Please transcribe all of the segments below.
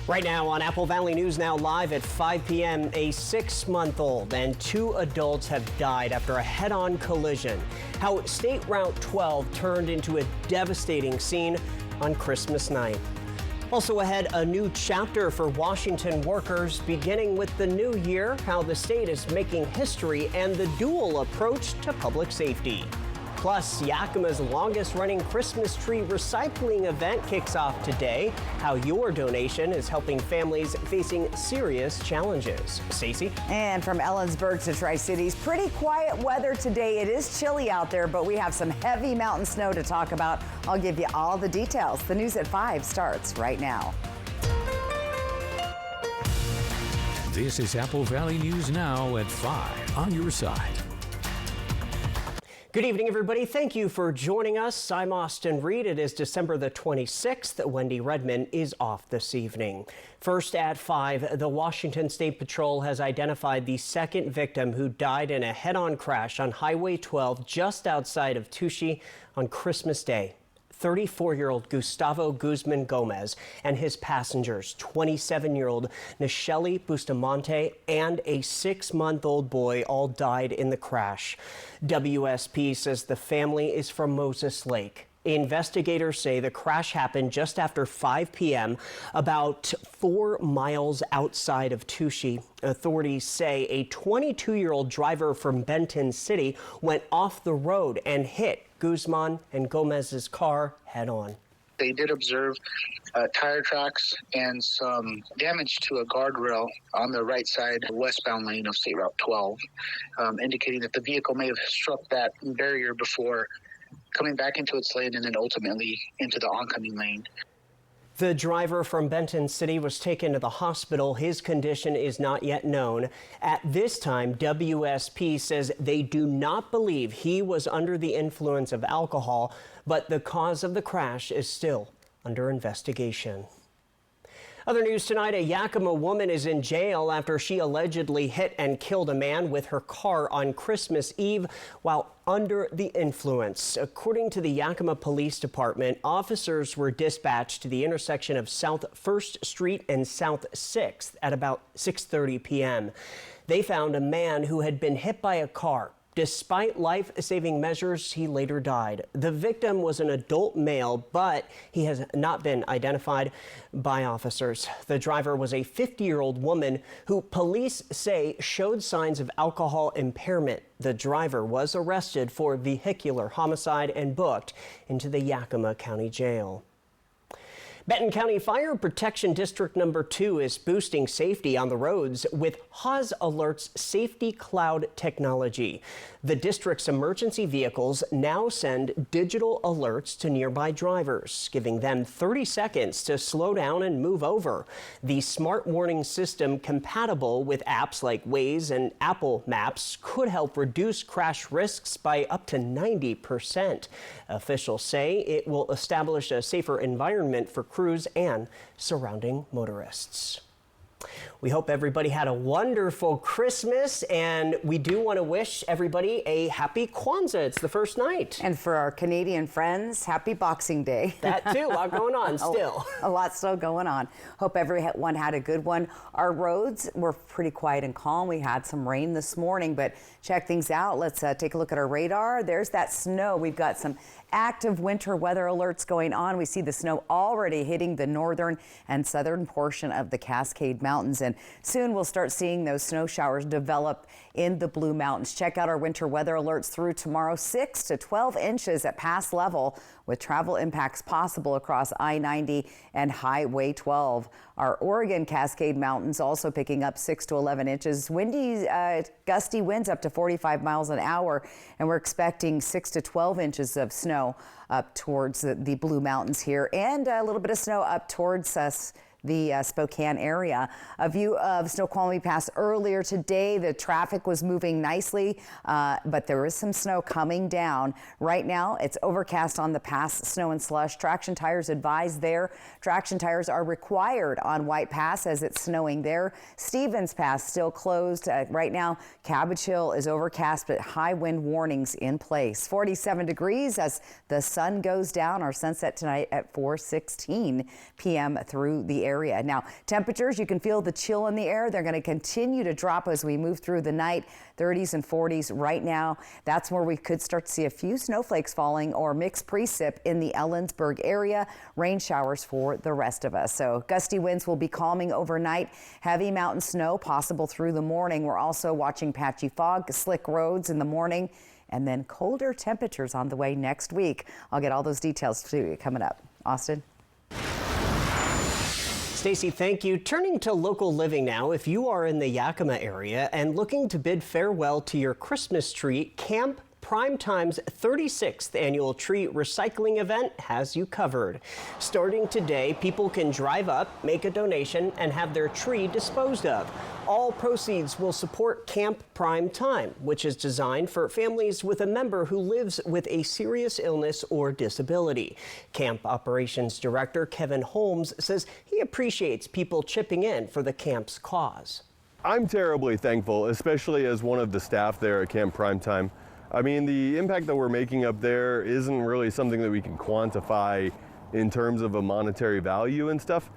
Right now on Apple Valley News Now live at 5 p.m., a 6-month-old and 2 adults have died after a head-on collision. How State Route 12 turned into a devastating scene on Christmas night. Also ahead, a new chapter for Washington workers beginning with the new year, how the state is making history and the dual approach to public safety. Plus, Yakima's longest-running Christmas tree recycling event kicks off today. How your donation is helping families facing serious challenges. Stacey? And from Ellensburg to Tri-Cities, pretty quiet weather today. It is chilly out there, but we have some heavy mountain snow to talk about. I'll give you all the details. The news at 5 starts right now. This is Apple Valley News Now at 5 on your side. Good evening, everybody. Thank you for joining us. I'm Austin Reed. It is December the 26th. Wendy Redman is off this evening. First at 5, the Washington State Patrol has identified the second victim who died in a head-on crash on Highway 12 just outside of Touchy on Christmas Day. 34-year-old Gustavo Guzman Gomez and his passengers, 27-year-old Nichelle Bustamante and a 6-month-old boy, all died in the crash. WSP says the family is from Moses Lake. Investigators say the crash happened just after 5 p.m., about 4 miles outside of Touchy. Authorities say a 22-year-old driver from Benton City went off the road and hit Guzman and Gomez's car head-on. They did observe tire tracks and some damage to a guardrail on the right side westbound lane of State Route 12, indicating that the vehicle may have struck that barrier before coming back into its lane and then ultimately into the oncoming lane. The driver from Benton City was taken to the hospital. His condition is not yet known. At this time, WSP says they do not believe he was under the influence of alcohol, but the cause of the crash is still under investigation. Other news tonight, a Yakima woman is in jail after she allegedly hit and killed a man with her car on Christmas Eve while under the influence. According to the Yakima Police Department, officers were dispatched to the intersection of South 1st Street and South 6th at about 6:30 p.m. They found a man who had been hit by a car. Despite life-saving measures, he later died. The victim was an adult male, but he has not been identified by officers. The driver was a 50-year-old woman who police say showed signs of alcohol impairment. The driver was arrested for vehicular homicide and booked into the Yakima County Jail. Benton County Fire Protection District Number 2 is boosting safety on the roads with Haas Alert's Safety Cloud technology. The district's emergency vehicles now send digital alerts to nearby drivers, giving them 30 seconds to slow down and move over. The smart warning system, compatible with apps like Waze and Apple Maps, could help reduce crash risks by up to 90%. Officials say it will establish a safer environment for crews and surrounding motorists. We hope everybody had a wonderful Christmas, and we do want to wish everybody a happy Kwanzaa. It's the first night. And for our Canadian friends, happy Boxing Day. That too, a lot going on still. A lot still going on. Hope everyone had a good one. Our roads were pretty quiet and calm. We had some rain this morning, but check things out. Let's take a look at our radar. There's that snow. We've got some active winter weather alerts going on. We see the snow already hitting the northern and southern portion of the Cascade Mountains, and soon we'll start seeing those snow showers develop in the Blue Mountains. Check out our winter weather alerts through tomorrow. 6 to 12 inches at pass level, with travel impacts possible across I-90 and Highway 12. Our Oregon Cascade Mountains also picking up 6 to 11 inches. Windy, gusty winds up to 45 miles an hour, and we're expecting 6 to 12 inches of snow up towards the Blue Mountains here, and a little bit of snow up towards us, the Spokane area. A view of Snoqualmie Pass earlier today. The traffic was moving nicely, but there is some snow coming down. Right now, it's overcast on the pass, snow and slush. Traction tires advised there. Traction tires are required on White Pass as it's snowing there. Stevens Pass still closed. Right now, Cabbage Hill is overcast, but high wind warnings in place. 47 degrees as the sun goes down. Our sunset tonight at 4:16 p.m. through the area. Now, temperatures, you can feel the chill in the air. They're going to continue to drop as we move through the night, 30s and 40s right now. That's where we could start to see a few snowflakes falling or mixed precip in the Ellensburg area. Rain showers for the rest of us. So gusty winds will be calming overnight. Heavy mountain snow possible through the morning. We're also watching patchy fog, slick roads in the morning, and then colder temperatures on the way next week. I'll get all those details to you coming up. Austin. Stacey, thank you. Turning to local living now, if you are in the Yakima area and looking to bid farewell to your Christmas tree, Camp Primetime's 36th annual tree recycling event has you covered. Starting today, people can drive up, make a donation, and have their tree disposed of. All proceeds will support Camp Primetime, which is designed for families with a member who lives with a serious illness or disability. Camp Operations Director Kevin Holmes says he appreciates people chipping in for the camp's cause. I'm terribly thankful, especially as one of the staff there at Camp Primetime. I mean, the impact that we're making up there isn't really something that we can quantify in terms of a monetary value and stuff.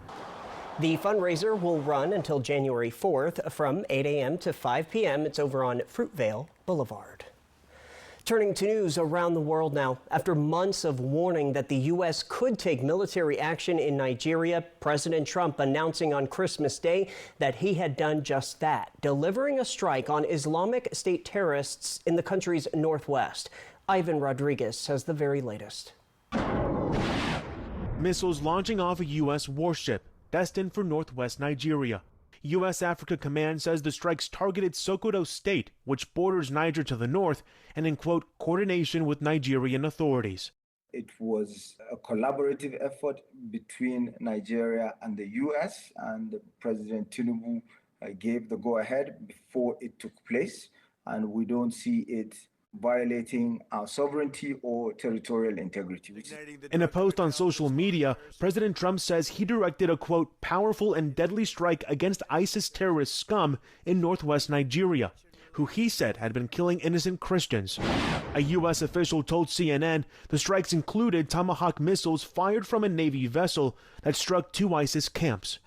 The fundraiser will run until January 4th from 8 a.m. to 5 p.m. It's over on Fruitvale Boulevard. Turning to news around the world now. After months of warning that the U.S. could take military action in Nigeria, President Trump announcing on Christmas Day that he had done just that, delivering a strike on Islamic State terrorists in the country's northwest. Ivan Rodriguez has the very latest. Missiles launching off a U.S. warship destined for northwest Nigeria. U.S. Africa Command says the strikes targeted Sokoto State, which borders Niger to the north, and in, quote, coordination with Nigerian authorities. It was a collaborative effort between Nigeria and the U.S., and President Tinubu gave the go-ahead before it took place, and we don't see it violating our sovereignty or territorial integrity. In a post on social media, President Trump says he directed a, quote, powerful and deadly strike against ISIS terrorist scum in northwest Nigeria, who he said had been killing innocent Christians. A U.S. official told CNN the strikes included Tomahawk missiles fired from a Navy vessel that struck 2 ISIS camps.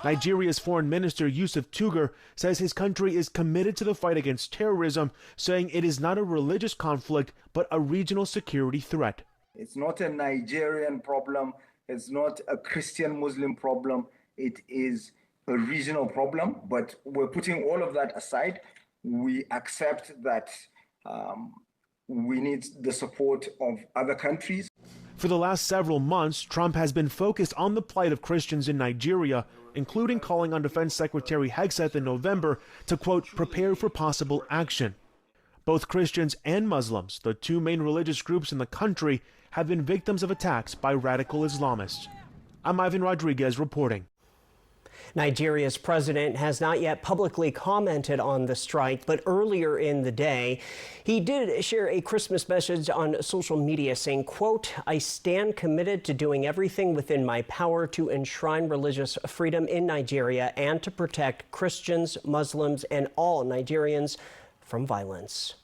Nigeria's Foreign Minister Yusuf Tugar says his country is committed to the fight against terrorism, saying it is not a religious conflict, but a regional security threat. It's not a Nigerian problem. It's not a Christian-Muslim problem. It is a regional problem, but we're putting all of that aside. We accept that we need the support of other countries. For the last several months, Trump has been focused on the plight of Christians in Nigeria, including calling on Defense Secretary Hegseth in November to, quote, prepare for possible action. Both Christians and Muslims, the 2 main religious groups in the country, have been victims of attacks by radical Islamists. I'm Ivan Rodriguez reporting. Nigeria's president has not yet publicly commented on the strike, but earlier in the day, he did share a Christmas message on social media saying, quote, I stand committed to doing everything within my power to enshrine religious freedom in Nigeria and to protect Christians, Muslims, and all Nigerians from violence.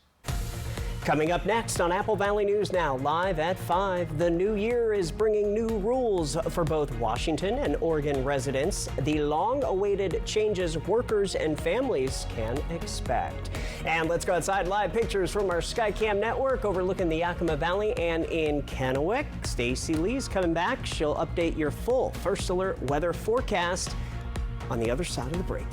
Coming up next on Apple Valley News Now, live at 5, the new year is bringing new rules for both Washington and Oregon residents, the long-awaited changes workers and families can expect. And let's go outside. Live pictures from our Skycam network overlooking the Yakima Valley and in Kennewick. Stacey Lee's coming back. She'll update your full First Alert weather forecast on the other side of the break.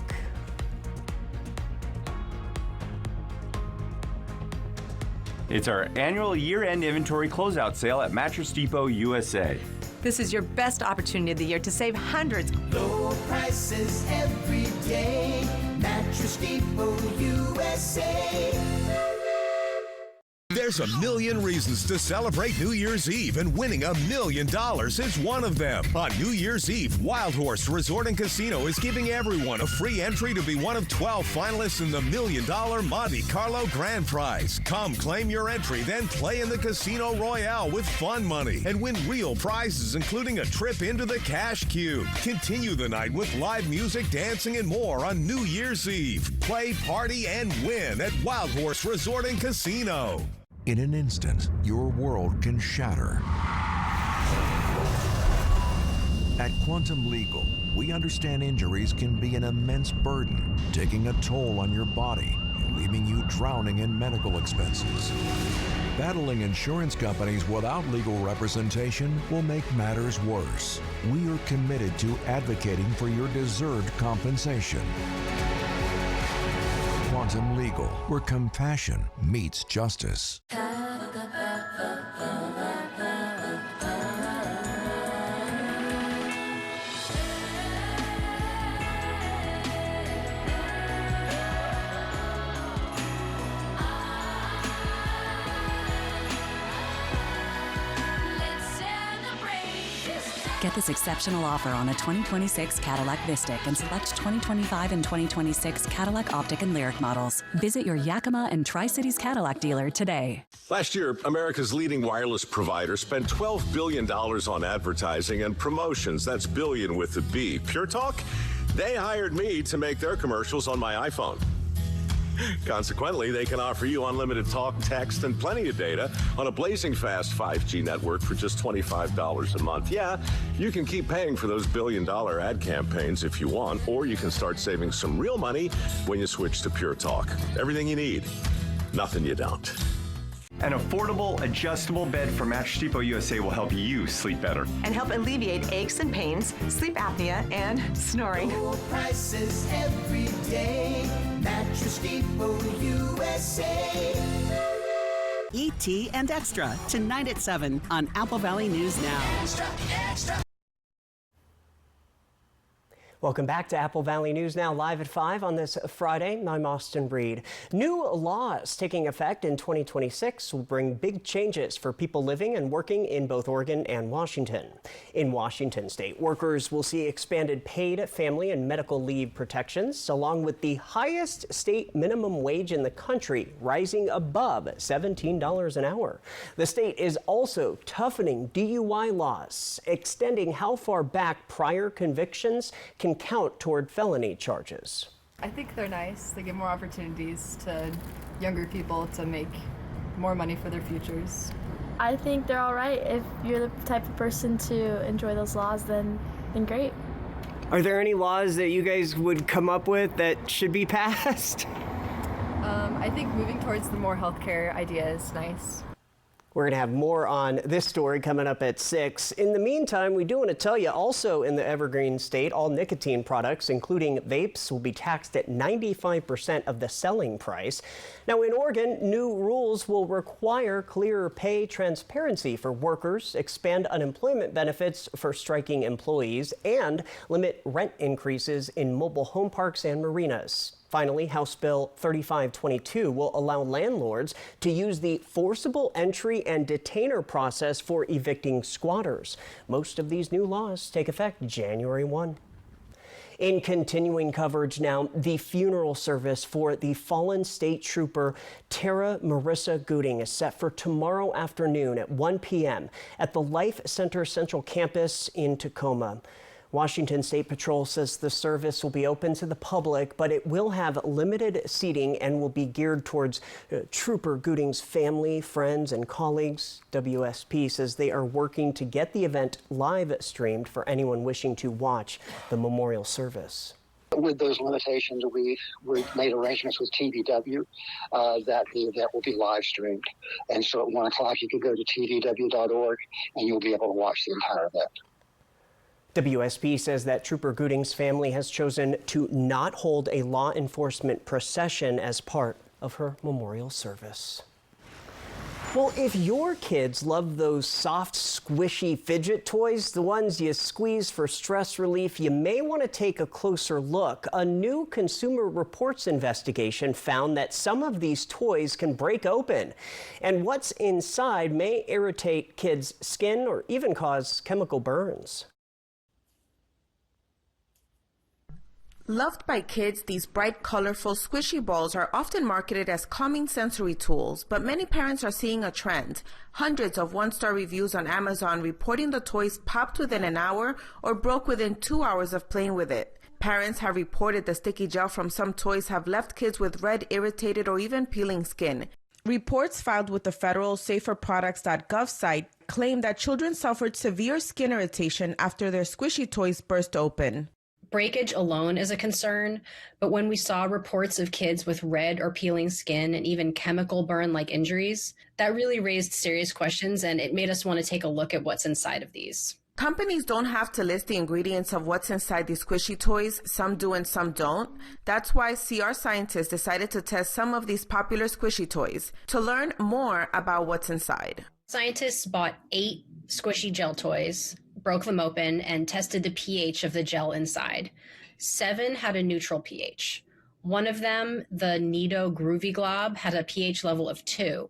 It's our annual year-end inventory closeout sale at Mattress Depot USA. This is your best opportunity of the year to save hundreds. Low prices every day. Mattress Depot USA. There's a million reasons to celebrate New Year's Eve, and winning $1 million is one of them. On New Year's Eve, Wild Horse Resort and Casino is giving everyone a free entry to be one of 12 finalists in the $1 million Monte Carlo Grand Prize. Come claim your entry, then play in the Casino Royale with fun money and win real prizes, including a trip into the Cash Cube. Continue the night with live music, dancing, and more on New Year's Eve. Play, party, and win at Wild Horse Resort and Casino. In an instant, your world can shatter. At Quantum Legal, we understand injuries can be an immense burden, taking a toll on your body and leaving you drowning in medical expenses. Battling insurance companies without legal representation will make matters worse. We are committed to advocating for your deserved compensation. Quantum Legal, where compassion meets justice. Get this exceptional offer on a 2026 Cadillac Vistic and select 2025 and 2026 Cadillac Optiq and Lyriq models. Visit your Yakima and Tri-Cities Cadillac dealer today. Last year, America's leading wireless provider spent $12 billion on advertising and promotions. That's billion with a B. Pure Talk? They hired me to make their commercials on my iPhone. Consequently, they can offer you unlimited talk, text, and plenty of data on a blazing fast 5G network for just $25 a month. Yeah, you can keep paying for those billion-dollar ad campaigns if you want, or you can start saving some real money when you switch to Pure Talk. Everything you need, nothing you don't. An affordable, adjustable bed from Mattress Depot USA will help you sleep better. And help alleviate aches and pains, sleep apnea, and snoring. Low prices every day. Mattress Depot USA. E.T. and Extra, tonight at 7 on Apple Valley News Now. Extra, extra. Welcome back to Apple Valley News Now, live at 5 on this Friday. I'm Austin Reed. New laws taking effect in 2026 will bring big changes for people living and working in both Oregon and Washington. In Washington state, workers will see expanded paid family and medical leave protections, along with the highest state minimum wage in the country, rising above $17 an hour. The state is also toughening DUI laws, extending how far back prior convictions can count toward felony charges. I think they're nice. They give more opportunities to younger people to make more money for their futures. I think they're all right. If you're the type of person to enjoy those laws, then great. Are there any laws that you guys would come up with that should be passed? I think moving towards the more healthcare idea is nice. We're going to have more on this story coming up at 6. In the meantime, we do want to tell you also in the Evergreen State, all nicotine products, including vapes, will be taxed at 95% of the selling price. Now, in Oregon, new rules will require clearer pay transparency for workers, expand unemployment benefits for striking employees, and limit rent increases in mobile home parks and marinas. Finally, House Bill 3522 will allow landlords to use the forcible entry and detainer process for evicting squatters. Most of these new laws take effect January 1. In continuing coverage now, the funeral service for the fallen state trooper Tara Marissa Gooding is set for tomorrow afternoon at 1 p.m. at the Life Center Central Campus in Tacoma. Washington State Patrol says the service will be open to the public, but it will have limited seating and will be geared towards Trooper Gooding's family, friends, and colleagues. WSP says they are working to get the event live streamed for anyone wishing to watch the memorial service. With those limitations, we made arrangements with TVW that the event will be live streamed. And so at 1 o'clock, you can go to tvw.org and you'll be able to watch the entire event. WSP says that Trooper Gooding's family has chosen to not hold a law enforcement procession as part of her memorial service. Well, if your kids love those soft, squishy fidget toys, the ones you squeeze for stress relief, you may want to take a closer look. A new Consumer Reports investigation found that some of these toys can break open, and what's inside may irritate kids' skin or even cause chemical burns. Loved by kids, these bright, colorful, squishy balls are often marketed as calming sensory tools, but many parents are seeing a trend. Hundreds of one-star reviews on Amazon reporting the toys popped within an hour or broke within 2 hours of playing with it. Parents have reported the sticky gel from some toys have left kids with red, irritated, or even peeling skin. Reports filed with the federal saferproducts.gov site claim that children suffered severe skin irritation after their squishy toys burst open. Breakage alone is a concern, but when we saw reports of kids with red or peeling skin and even chemical burn-like injuries, that really raised serious questions, and it made us want to take a look at what's inside of these. Companies don't have to list the ingredients of what's inside these squishy toys. Some do and some don't. That's why CR scientists decided to test some of these popular squishy toys to learn more about what's inside. Scientists bought 8 squishy gel toys, broke them open, and tested the pH of the gel inside. 7 had a neutral pH. One of them, the Nido Groovy Glob, had a pH level of 2,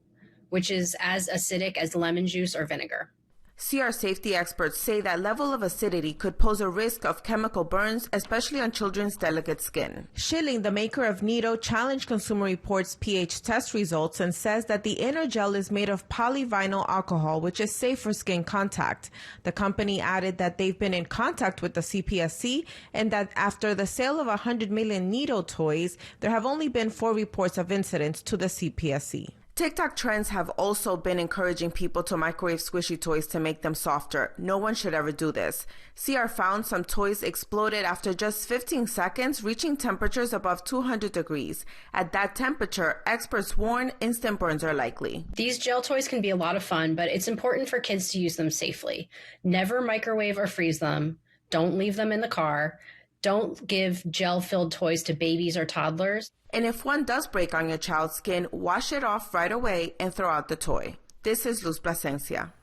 which is as acidic as lemon juice or vinegar. CR safety experts say that level of acidity could pose a risk of chemical burns, especially on children's delicate skin. Schilling, the maker of Nido, challenged Consumer Reports' pH test results and says that the inner gel is made of polyvinyl alcohol, which is safe for skin contact. The company added that they've been in contact with the CPSC and that after the sale of 100 million Nido toys, there have only been 4 reports of incidents to the CPSC. TikTok trends have also been encouraging people to microwave squishy toys to make them softer. No one should ever do this. CR found some toys exploded after just 15 seconds, reaching temperatures above 200 degrees. At that temperature, experts warn instant burns are likely. These gel toys can be a lot of fun, but it's important for kids to use them safely. Never microwave or freeze them. Don't leave them in the car. Don't give gel-filled toys to babies or toddlers. And if one does break on your child's skin, wash it off right away and throw out the toy. This is Luz Plasencia.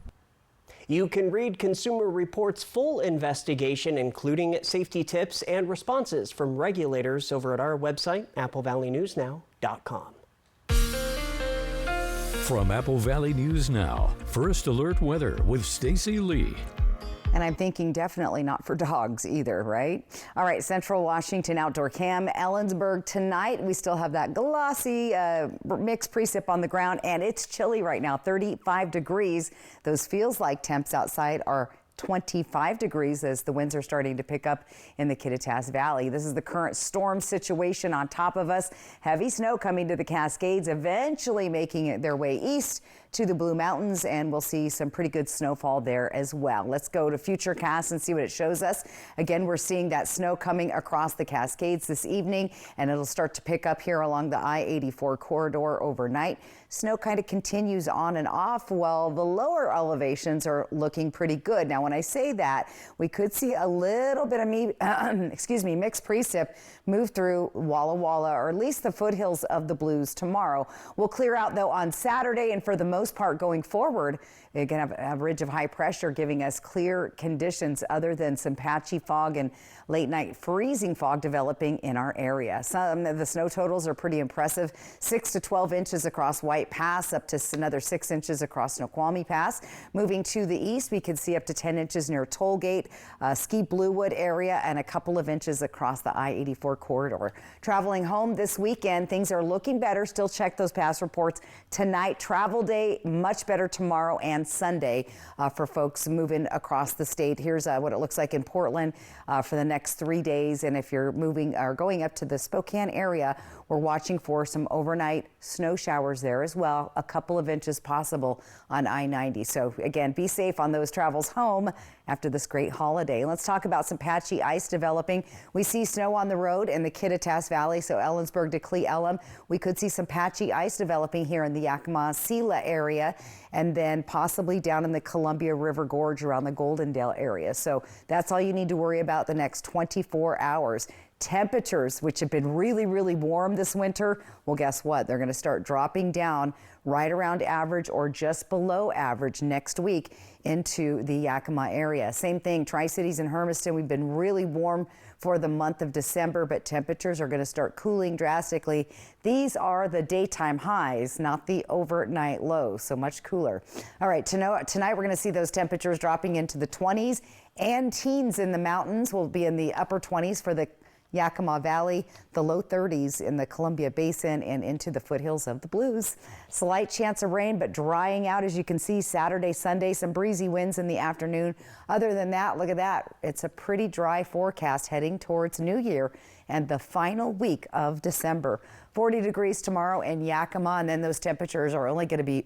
You can read Consumer Reports' full investigation, including safety tips and responses from regulators, over at our website, applevalleyNewsNow.com. From Apple Valley News Now, First Alert Weather with Stacy Lee. And I'm thinking definitely not for dogs either, right? All right, Central Washington Outdoor Cam, Ellensburg tonight. We still have that glossy mixed precip on the ground, and it's chilly right now, 35 degrees. Those feels like temps outside are 25 degrees as the winds are starting to pick up in the Kittitas Valley. This is the current storm situation on top of us. Heavy snow coming to the Cascades, eventually making their way east to the Blue Mountains, and we'll see some pretty good snowfall there as well. Let's go to Futurecast and see what it shows us. Again, we're seeing that snow coming across the Cascades this evening, and it'll start to pick up here along the I-84 corridor overnight. Snow kind of continues on and off while the lower elevations are looking pretty good. Now, when I say that, we could see a little bit of mixed precip move through Walla Walla, or at least the foothills of the Blues tomorrow. We'll clear out, though, on Saturday, and for the most part going forward, we're going to have a ridge of high pressure giving us clear conditions other than some patchy fog and late night freezing fog developing in our area. Some of the snow totals are pretty impressive. 6 to 12 inches across White Pass, up to another 6 inches across Snoqualmie Pass. Moving to the east, we could see up to 10 inches near Tollgate, Ski Bluewood area, and a couple of inches across the I-84 corridor. Traveling home this weekend, things are looking better. Still check those pass reports tonight. Travel day, much better tomorrow and Sunday for folks moving across the state. Here's what it looks like in Portland for the next 3 days. And if you're moving or going up to the Spokane area, we're watching for some overnight snow showers there as well. A couple of inches possible on I-90. So again, be safe on those travels home after this great holiday. Let's talk about some patchy ice developing. We see snow on the road in the Kittitas Valley, so Ellensburg to Cle Elum. We could see some patchy ice developing here in the Yakima-Sela area, and then possibly down in the Columbia River Gorge around the Goldendale area. So that's all you need to worry about the next 24 hours. Temperatures, which have been really, really warm this winter, well, guess what? They're going to start dropping down right around average or just below average next week into the Yakima area. Same thing, Tri-Cities and Hermiston. We've been really warm for the month of December, but temperatures are going to start cooling drastically. These are the daytime highs, not the overnight lows, so much cooler. All right, tonight we're going to see those temperatures dropping into the 20s, and teens in the mountains will be in the upper 20s for the Yakima Valley, the low 30s in the Columbia Basin and into the foothills of the Blues. Slight chance of rain, but drying out, as you can see, Saturday, Sunday, some breezy winds in the afternoon. Other than that, look at that. It's a pretty dry forecast heading towards New Year and the final week of December. 40 degrees tomorrow in Yakima, and then those temperatures are only going to be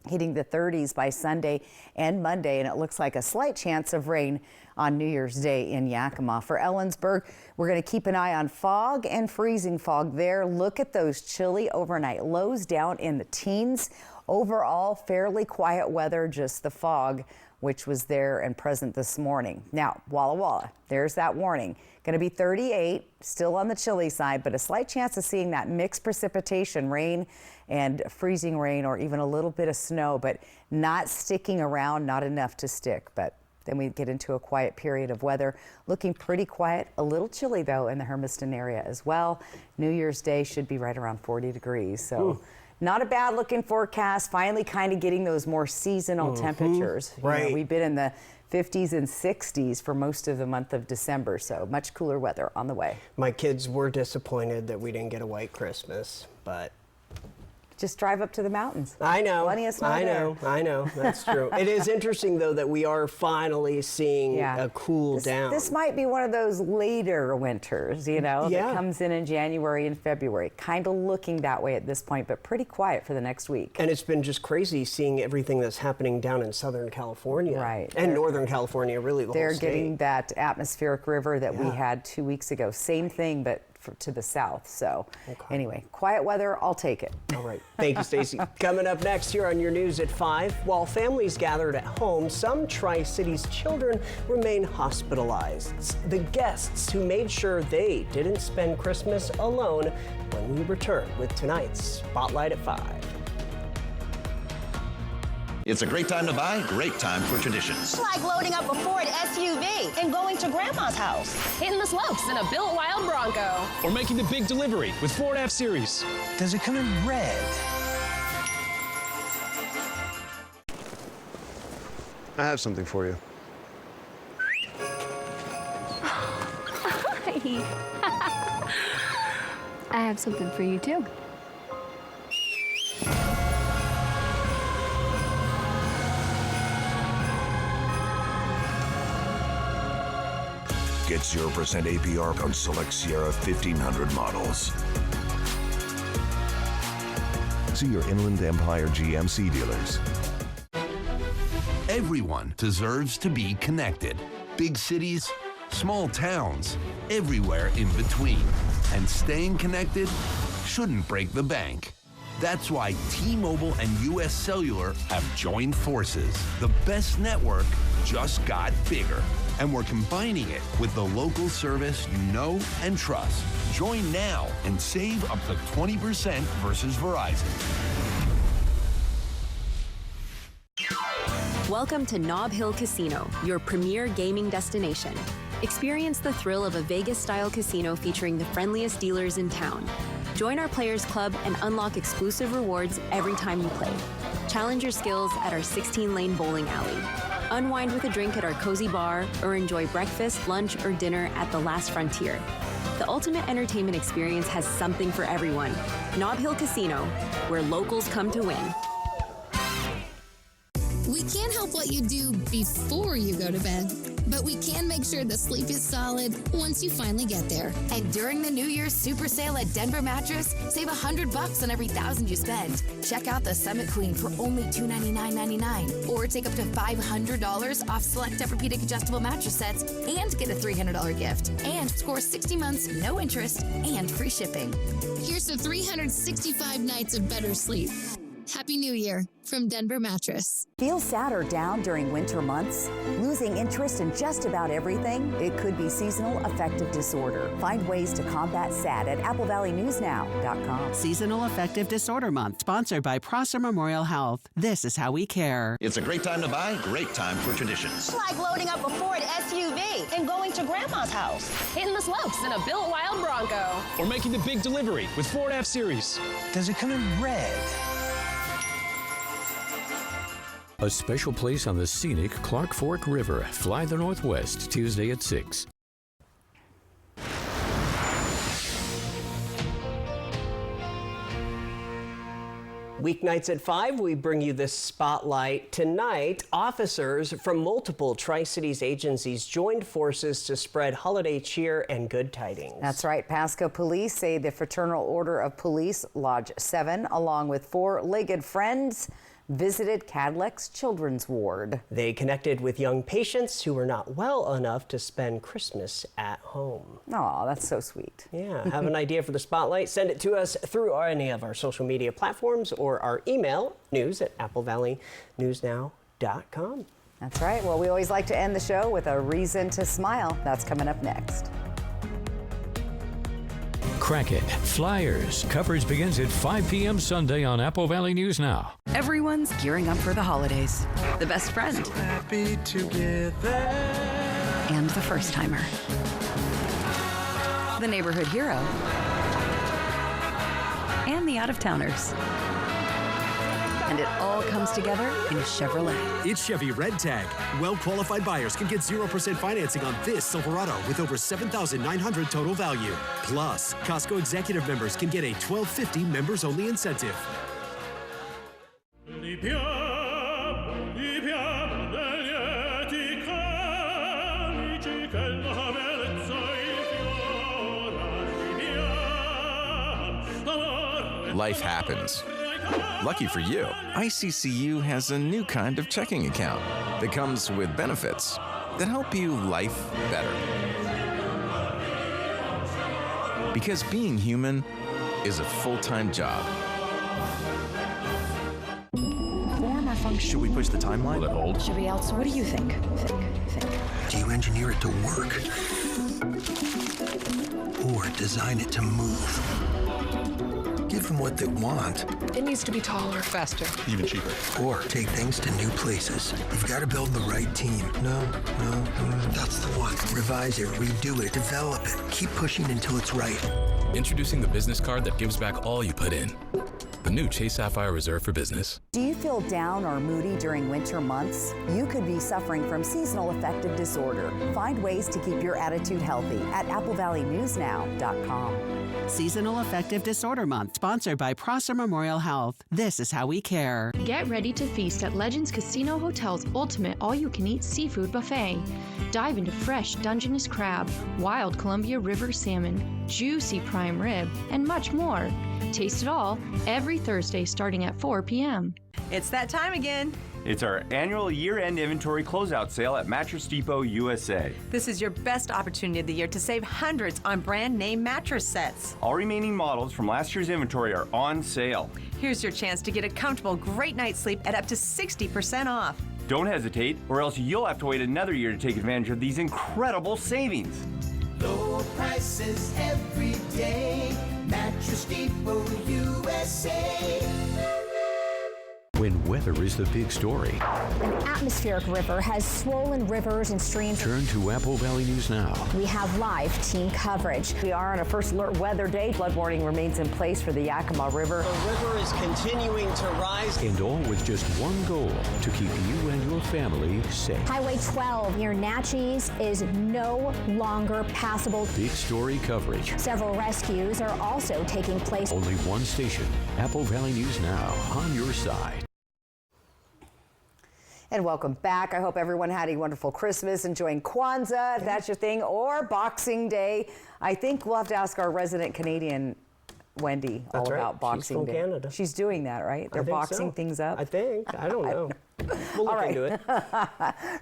hitting the 30s by Sunday and Monday, and it looks like a slight chance of rain on New Year's Day in Yakima. For Ellensburg, we're going to keep an eye on fog and freezing fog there. Look at those chilly overnight lows down in the teens. Overall, fairly quiet weather, just the fog, which was there and present this morning. Now, Walla Walla, there's that warning. Going to be 38, still on the chilly side, but a slight chance of seeing that mixed precipitation, rain and freezing rain, or even a little bit of snow, but not sticking around, not enough to stick. But then we get into a quiet period of weather. Looking pretty quiet, a little chilly though in the Hermiston area as well. New Year's Day should be right around 40 degrees. So. Ooh. Not a bad looking forecast, finally kind of getting those more seasonal temperatures. Right. You know, we've been in the 50s and 60s for most of the month of December, so much cooler weather on the way. My kids were disappointed that we didn't get a white Christmas, but just drive up to the mountains. I know. Plenty of snow I there. know. That's true. It is interesting, though, that we are finally seeing a cool down. This might be one of those later winters, you know, that comes in January and February. Kind of looking that way at this point, but pretty quiet for the next week. And it's been just crazy seeing everything that's happening down in Southern California. Right. And Northern California, really the whole state. They're getting that atmospheric river that we had 2 weeks ago. Same thing, but to the south. So anyway, quiet weather, I'll take it. All right. Thank you, Stacey. Coming up next here on your news at 5, while families gathered at home, some Tri-Cities children remain hospitalized. The guests who made sure they didn't spend Christmas alone when we return with tonight's Spotlight at 5. It's a great time to buy, great time for traditions. It's like loading up a Ford SUV and going to Grandma's house. Hitting the slopes in a built wild Bronco. Or making the big delivery with Ford F-Series. Does it come in red? I have something for you. I have something for you too. Get 0% APR on select Sierra 1500 models. See your Inland Empire GMC dealers. Everyone deserves to be connected. Big cities, small towns, everywhere in between. And staying connected shouldn't break the bank. That's why T-Mobile and US Cellular have joined forces. The best network just got bigger. And we're combining it with the local service you know and trust. Join now and save up to 20% versus Verizon. Welcome to Nob Hill Casino, your premier gaming destination. Experience the thrill of a Vegas-style casino featuring the friendliest dealers in town. Join our Players Club and unlock exclusive rewards every time you play. Challenge your skills at our 16-lane bowling alley. Unwind with a drink at our cozy bar, or enjoy breakfast, lunch, or dinner at the Last Frontier. The ultimate entertainment experience has something for everyone. Nob Hill Casino, where locals come to win. We can't help what you do before you go to bed, but we can make sure the sleep is solid once you finally get there. And during the New Year's super sale at Denver Mattress, save $100 on every $1,000 you spend. Check out the Summit Queen for only $299.99, or take up to $500 off select Tempur-Pedic adjustable mattress sets and get a $300 gift. And score 60 months, no interest, and free shipping. Here's to 365 nights of better sleep. Happy New Year from Denver Mattress. Feel sad or down during winter months? Losing interest in just about everything? It could be seasonal affective disorder. Find ways to combat SAD at AppleValleyNewsNow.com. Seasonal Affective Disorder Month, sponsored by Prosser Memorial Health. This is how we care. It's a great time to buy, great time for traditions. It's like loading up a Ford SUV and going to Grandma's house. Hitting the slopes in a built wild Bronco. Or making the big delivery with Ford F-Series. Does it come in red? A special place on the scenic Clark Fork River. Fly the Northwest, Tuesday at 6. Weeknights at 5, we bring you this spotlight. Tonight, officers from multiple Tri-Cities agencies joined forces to spread holiday cheer and good tidings. That's right. Pasco police say the Fraternal Order of Police Lodge 7, along with 4 Legged Friends, visited Cadillac's children's ward. They connected with young patients who were not well enough to spend Christmas at home. Oh, that's so sweet. Yeah, have an idea for the spotlight? Send it to us through any of our social media platforms or our email, news@applevalleyNewsNow.com. That's right. Well, we always like to end the show with a reason to smile. That's coming up next. Crack It, Flyers. Coverage begins at 5 p.m. Sunday on Apple Valley News Now. Everyone's gearing up for the holidays. The best friend. So happy together. And the first timer. The neighborhood hero. And the out-of-towners. And it all comes together in a Chevrolet. It's Chevy Red Tag. Well-qualified buyers can get 0% financing on this Silverado with over $7,900 total value. Plus, Costco executive members can get a $12.50 members-only incentive. Life happens. Lucky for you, ICCU has a new kind of checking account that comes with benefits that help you life better. Because being human is a full-time job. Form or function? Should we push the timeline? Will it hold? Should we outsource? What do you think? Think. Do you engineer it to work? Or design it to move? Give them what they want. It needs to be taller, faster, even cheaper. Or take things to new places. You've got to build the right team. No, that's the one. Revise it, redo it, develop it. Keep pushing until it's right. Introducing the business card that gives back all you put in. The new Chase Sapphire Reserve for Business. Do you feel down or moody during winter months? You could be suffering from seasonal affective disorder. Find ways to keep your attitude healthy at AppleValleyNewsNow.com. Seasonal Affective Disorder Month, sponsored by Prosser Memorial Health. This is how we care. Get ready to feast at Legends Casino Hotel's ultimate all-you-can-eat seafood buffet. Dive into fresh Dungeness crab, wild Columbia River salmon, juicy prime rib, and much more. Taste it all every Thursday starting at 4 p.m. It's that time again. It's our annual year-end inventory closeout sale at Mattress Depot USA. This is your best opportunity of the year to save hundreds on brand name mattress sets. All remaining models from last year's inventory are on sale. Here's your chance to get a comfortable, great night's sleep at up to 60% off. Don't hesitate, or else you'll have to wait another year to take advantage of these incredible savings. Low prices every day. Mattress Depot USA. When weather is the big story, An atmospheric river has swollen rivers and streams. turn to Apple Valley News Now. We have live team coverage. We are on a first alert weather day. Flood warning remains in place for the Yakima River. The river is continuing to rise. And all with just one goal, to keep you and your family safe. Highway 12 near Natchez is no longer passable. Big story coverage. Several rescues are also taking place. Only one station, Apple Valley News Now, on your side. And welcome back. I hope everyone had a wonderful Christmas, enjoying Kwanzaa, if that's your thing, or Boxing Day. I think we'll have to ask our resident Canadian, Wendy, That's all right. about Boxing She's from Day. Canada. She's doing that, right? They're I think boxing so. things up. I think. I don't know. We'll look into it.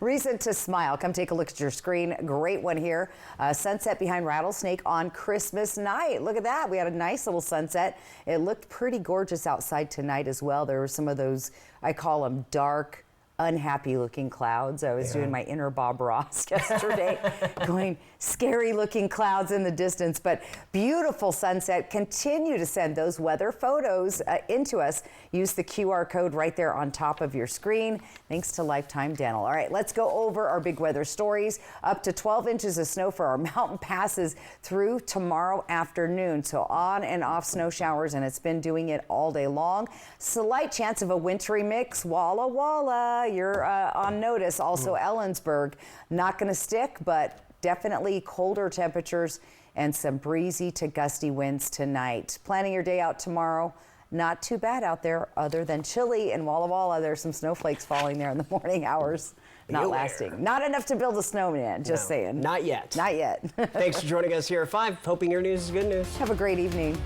Reason to smile. Come take a look at your screen. Great one here. Sunset behind Rattlesnake on Christmas night. Look at that. We had a nice little sunset. It looked pretty gorgeous outside tonight as well. There were some of those, I call them dark, unhappy looking clouds. I was doing my inner Bob Ross yesterday, going scary looking clouds in the distance, but beautiful sunset. Continue to send those weather photos into us. Use the QR code right there on top of your screen. Thanks to Lifetime Dental. All right, let's go over our big weather stories. Up to 12 inches of snow for our mountain passes through tomorrow afternoon. So on and off snow showers, and it's been doing it all day long. Slight chance of a wintry mix. Walla Walla. You're on notice. Also Ellensburg, not going to stick, but definitely colder temperatures and some breezy to gusty winds tonight. Planning your day out tomorrow. Not too bad out there, other than chilly in Walla Walla. There's some snowflakes falling there in the morning hours. Not lasting. Not enough to build a snowman, just saying. Not yet. Not yet. Thanks for joining us here at 5. Hoping your news is good news. Have a great evening.